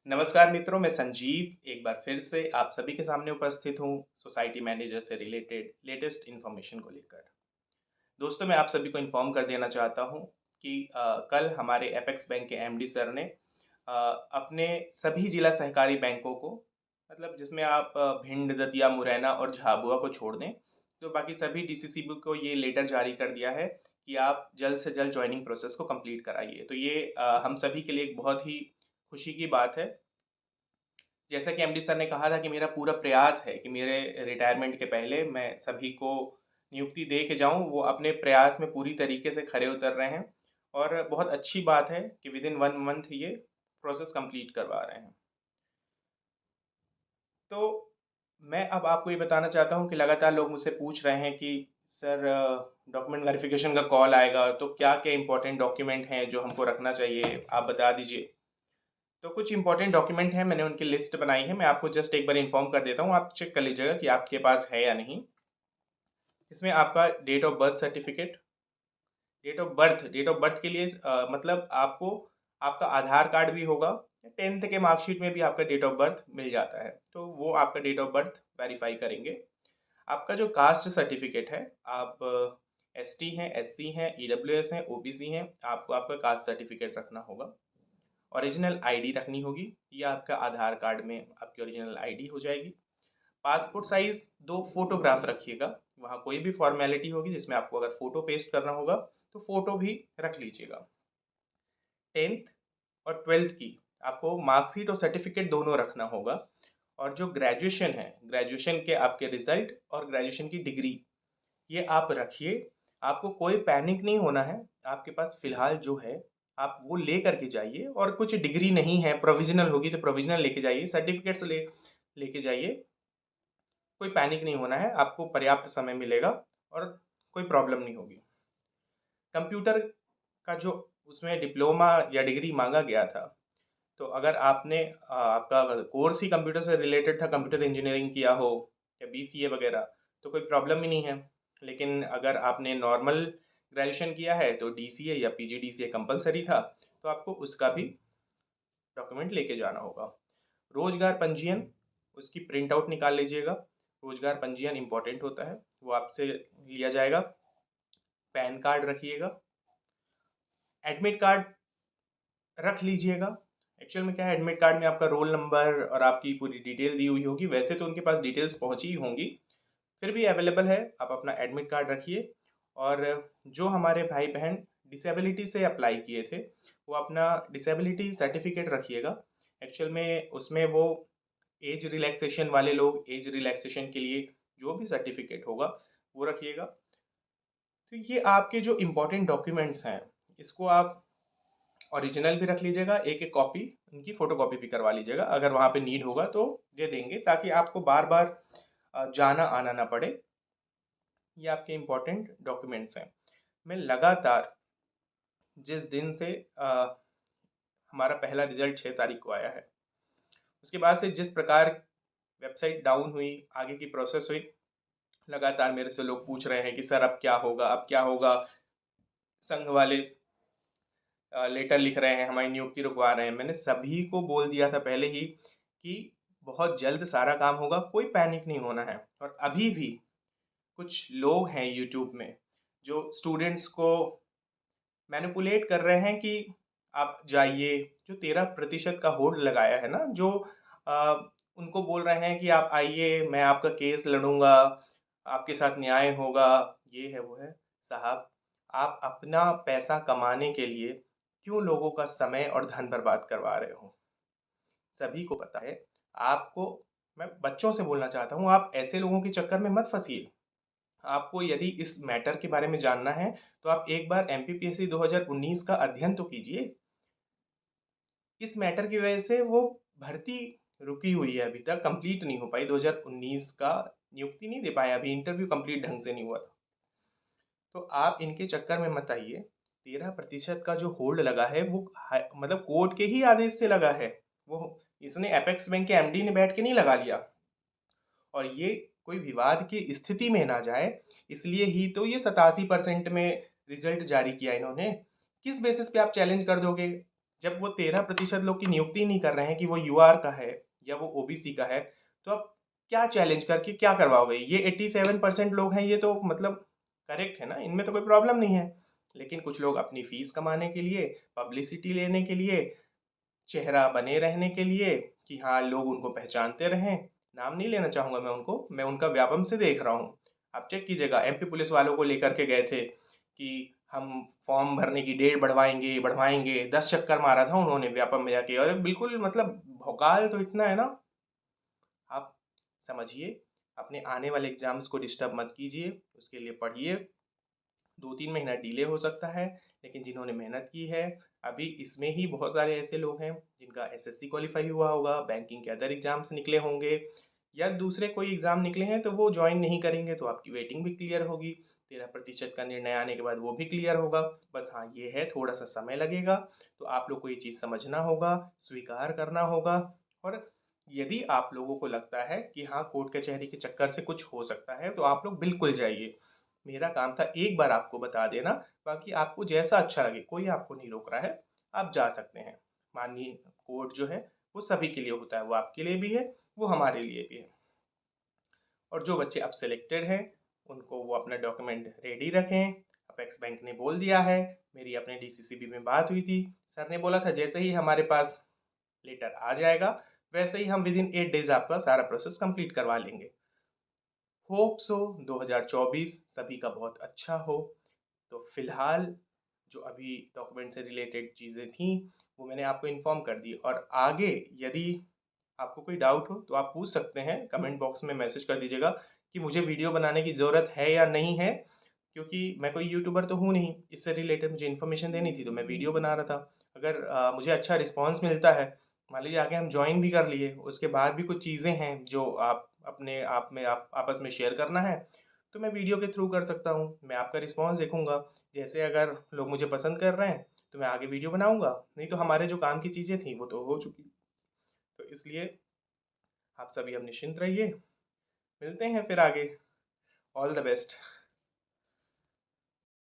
नमस्कार मित्रों, मैं संजीव एक बार फिर से आप सभी के सामने उपस्थित हूँ सोसाइटी मैनेजर से रिलेटेड लेटेस्ट इन्फॉर्मेशन को लेकर। दोस्तों, मैं आप सभी को इन्फॉर्म कर देना चाहता हूँ कि कल हमारे एपेक्स बैंक के एमडी सर ने अपने सभी जिला सहकारी बैंकों को, मतलब जिसमें आप भिंड, दतिया, मुरैना और झाबुआ को छोड़ दें, तो बाकी सभी डीसीसीबी को ये लेटर जारी कर दिया है कि आप जल्द से जल्द ज्वाइनिंग प्रोसेस को कंप्लीट कराइए। तो ये हम सभी के लिए एक बहुत ही खुशी की बात है। जैसा कि एमडी सर ने कहा था कि मेरा पूरा प्रयास है कि मेरे रिटायरमेंट के पहले मैं सभी को नियुक्ति दे के जाऊं, वो अपने प्रयास में पूरी तरीके से खरे उतर रहे हैं और बहुत अच्छी बात है कि विद इन 1 मंथ ये प्रोसेस कंप्लीट करवा रहे हैं। तो मैं अब आपको ये बताना चाहता हूँ कि लगातार लोग मुझसे पूछ रहे हैं कि सर, डॉक्यूमेंट वेरिफिकेशन का कॉल आएगा तो क्या क्या इंपॉर्टेंट डॉक्यूमेंट हैं जो हमको रखना चाहिए, आप बता दीजिए। तो कुछ इंपॉर्टेंट डॉक्यूमेंट हैं, मैंने उनकी लिस्ट बनाई है, मैं आपको जस्ट एक बार इन्फॉर्म कर देता हूँ, आप चेक कर लीजिएगा कि आपके पास है या नहीं। इसमें आपका date of birth certificate, date of birth के लिए मतलब आपको आपका आधार कार्ड भी होगा, 10th के मार्कशीट में भी आपका डेट ऑफ बर्थ मिल जाता है, तो वो आपका डेट ऑफ बर्थ वेरीफाई करेंगे। आपका जो कास्ट सर्टिफिकेट है, आप एसटी हैं, एससी हैं, ईडब्ल्यूएस हैं, ओबीसी हैं, आपको आपका कास्ट सर्टिफिकेट रखना होगा। ओरिजिनल आईडी रखनी होगी, या आपका आधार कार्ड में आपकी ओरिजिनल आईडी हो जाएगी। पासपोर्ट साइज 2 फोटोग्राफ रखिएगा, वहाँ कोई भी फॉर्मेलिटी होगी जिसमें आपको अगर फ़ोटो पेस्ट करना होगा तो फ़ोटो भी रख लीजिएगा। 10th और 12th की आपको मार्कशीट और सर्टिफिकेट दोनों रखना होगा। और जो ग्रेजुएशन है, ग्रेजुएशन के आपके रिजल्ट और ग्रेजुएशन की डिग्री, ये आप रखिए। आपको कोई पैनिक नहीं होना है, आपके पास फ़िलहाल जो है आप वो ले करके जाइए, और कुछ डिग्री नहीं है, प्रोविज़नल होगी तो प्रोविज़नल लेके जाइए, सर्टिफिकेट्स लेके जाइए। कोई पैनिक नहीं होना है, आपको पर्याप्त समय मिलेगा और कोई प्रॉब्लम नहीं होगी। कंप्यूटर का जो उसमें डिप्लोमा या डिग्री माँगा गया था, तो अगर आपने आपका कोर्स ही कंप्यूटर से रिलेटेड था, कंप्यूटर इंजीनियरिंग किया हो या बीसीए वगैरह, तो कोई प्रॉब्लम ही नहीं है। लेकिन अगर आपने नॉर्मल ग्रेजुएशन किया है तो डीसीए या पीजीडीसीए कंपलसरी था, तो आपको उसका भी डॉक्यूमेंट लेके जाना होगा। रोजगार पंजीयन, उसकी प्रिंट आउट निकाल लीजिएगा। रोजगार पंजीयन इंपॉर्टेंट होता है, वो आपसे लिया जाएगा। पैन कार्ड रखिएगा। एडमिट कार्ड रख लीजिएगा। एक्चुअल में क्या है, एडमिट कार्ड में आपका रोल नंबर और आपकी पूरी डिटेल दी हुई होगी, वैसे तो उनके पास डिटेल्स पहुंची ही होंगी, फिर भी अवेलेबल है, आप अपना एडमिट कार्ड रखिए। और जो हमारे भाई बहन डिसेबिलिटी से अप्लाई किए थे, वो अपना डिसेबिलिटी सर्टिफिकेट रखिएगा। एक्चुअल में उसमें वो एज रिलैक्सेशन वाले लोग, एज रिलैक्सेशन के लिए जो भी सर्टिफिकेट होगा वो रखिएगा। तो ये आपके जो इम्पोर्टेंट डॉक्यूमेंट्स हैं, इसको आप ओरिजिनल भी रख लीजिएगा, एक एक कॉपी उनकी फ़ोटो कॉपी भी करवा लीजिएगा, अगर वहाँ पे नीड होगा तो दे देंगे, ताकि आपको बार बार जाना आना ना पड़े। ये आपके इम्पोर्टेंट डॉक्यूमेंट्स हैं। मैं लगातार जिस दिन से हमारा पहला रिजल्ट 6 तारीख को आया है, उसके बाद से जिस प्रकार वेबसाइट डाउन हुई, आगे की प्रोसेस हुई, लगातार मेरे से लोग पूछ रहे हैं कि सर अब क्या होगा, अब क्या होगा। संघ वाले लेटर लिख रहे हैं, हमारी नियुक्ति रुकवा रहे हैं। मैंने सभी को बोल दिया था पहले ही कि बहुत जल्द सारा काम होगा, कोई पैनिक नहीं होना है। और अभी भी कुछ लोग हैं यूट्यूब में जो स्टूडेंट्स को मैनिपुलेट कर रहे हैं कि आप जाइए, जो 13% का होल्ड लगाया है ना, जो आ, उनको बोल रहे हैं कि आप आइए, मैं आपका केस लड़ूंगा, आपके साथ न्याय होगा, ये है वो है। साहब, आप अपना पैसा कमाने के लिए क्यों लोगों का समय और धन बर्बाद करवा रहे हो? सभी को पता है। आपको, मैं बच्चों से बोलना चाहता हूँ, आप ऐसे लोगों के चक्कर में मत फंसिए। आपको यदि इस मैटर के बारे में जानना है तो आप एक बार एमपीपीएससी 2019 का अध्ययन तो कीजिए। इस मैटर की वजह से वो भर्ती रुकी हुई है, अभी तक कंप्लीट नहीं हो पाई। 2019 का नियुक्ति नहीं दे पाए, अभी इंटरव्यू कंप्लीट ढंग से नहीं हुआ था। तो आप इनके चक्कर में मत आइए। 13% का जो होल्ड लगा है वो मतलब कोर्ट के ही आदेश से लगा है। वो इसने एपेक्स बैंक के एमडी ने बैठ के नहीं लगा लिया। और ये कोई विवाद की स्थिति में ना जाए, इसलिए ही तो ये 87% में रिजल्ट जारी किया इन्होंने। किस बेसिस पे आप चैलेंज कर दोगे? जब वो 13% लोग की नियुक्ति नहीं कर रहे हैं कि वो यूआर का है या वो ओबीसी का है, तो आप क्या चैलेंज करके क्या करवाओगे? ये 87% लोग हैं, ये तो मतलब करेक्ट है ना, इनमें तो कोई प्रॉब्लम नहीं है। लेकिन कुछ लोग अपनी फीस कमाने के लिए, पब्लिसिटी लेने के लिए, चेहरा बने रहने के लिए कि हाँ लोग उनको पहचानते रहें, नाम नहीं लेना चाहूँगा मैं उनको, मैं उनका व्यापम से देख रहा हूँ। आप चेक कीजिएगा, एमपी पुलिस वालों को लेकर के गए थे कि हम फॉर्म भरने की डेट बढ़वाएंगे बढ़वाएंगे, 10 चक्कर मारा था उन्होंने व्यापम में जाके, और बिल्कुल मतलब भौकाल तो इतना है ना। आप समझिए, अपने आने वाले एग्जाम्स को डिस्टर्ब मत कीजिए, उसके लिए पढ़िए। 2-3 महीना डिले हो सकता है, लेकिन जिन्होंने मेहनत की है, अभी इसमें ही बहुत सारे ऐसे लोग हैं जिनका एसएससी क्वालिफाई हुआ होगा, बैंकिंग के अदर एग्जाम्स निकले होंगे या दूसरे कोई एग्ज़ाम निकले हैं, तो वो ज्वाइन नहीं करेंगे तो आपकी वेटिंग भी क्लियर होगी। 13% का निर्णय आने के बाद वो भी क्लियर होगा। बस हाँ ये है, थोड़ा सा समय लगेगा, तो आप लोग को ये चीज़ समझना होगा, स्वीकार करना होगा। और यदि आप लोगों को लगता है कि हाँ कोर्ट कचहरी के चक्कर से कुछ हो सकता है, तो आप लोग बिल्कुल जाइए। मेरा काम था एक बार आपको बता देना, बाकी आपको जैसा अच्छा लगे, कोई आपको नहीं रोक रहा है, आप जा सकते हैं। माननीय कोर्ट जो है वो सभी के लिए होता है, वो आपके लिए भी है, वो हमारे लिए भी है। और जो बच्चे अब सिलेक्टेड हैं उनको वो अपना डॉक्यूमेंट रेडी रखें। अपेक्स बैंक ने बोल दिया है, मेरी अपने डीसीसीबी में बात हुई थी, सर ने बोला था जैसे ही हमारे पास लेटर आ जाएगा वैसे ही हम विदिन 8 डेज आपका सारा प्रोसेस कंप्लीट करवा लेंगे। होप सो 2024 सभी का बहुत अच्छा हो। तो फिलहाल जो अभी डॉक्यूमेंट से रिलेटेड चीज़ें थी वो मैंने आपको इन्फॉर्म कर दी, और आगे यदि आपको कोई डाउट हो तो आप पूछ सकते हैं, कमेंट बॉक्स में मैसेज कर दीजिएगा कि मुझे वीडियो बनाने की ज़रूरत है या नहीं है। क्योंकि मैं कोई यूट्यूबर तो हूँ नहीं, इससे रिलेटेड मुझे इन्फॉर्मेशन देनी थी तो मैं वीडियो बना रहा था। अगर मुझे अच्छा रिस्पांस मिलता है, मान लीजिए आगे हम ज्वाइन भी कर लिए, उसके बाद भी कुछ चीज़ें हैं जो आप अपने आप में आप आपस में शेयर करना है, तो मैं वीडियो के थ्रू कर सकता हूँ। मैं आपका रिस्पांस देखूंगा, जैसे अगर लोग मुझे पसंद कर रहे हैं तो मैं आगे वीडियो बनाऊंगा, नहीं तो हमारे जो काम की चीज़ें थी वो तो हो चुकी। तो इसलिए आप सभी अब निश्चिंत रहिए, मिलते हैं फिर आगे। All the best.